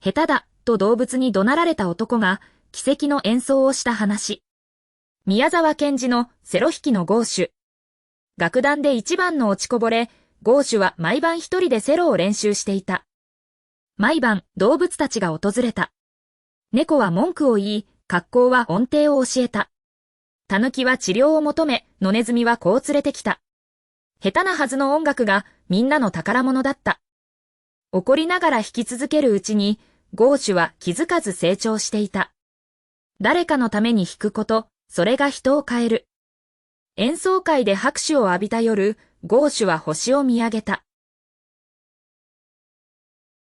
下手だ、と動物に怒鳴られた男が、奇跡の演奏をした話。宮沢賢治のセロ弾きのゴーシュ。楽団で一番の落ちこぼれ、ゴーシュは毎晩一人でセロを練習していた。毎晩、動物たちが訪れた。猫は文句を言い、格好は音程を教えた。狸は治療を求め、野ネズミは子を連れてきた。下手なはずの音楽がみんなの宝物だった。怒りながら弾き続けるうちに、ゴーシュは気づかず成長していた。誰かのために弾くこと、それが人を変える。演奏会で拍手を浴びた夜、ゴーシュは星を見上げた。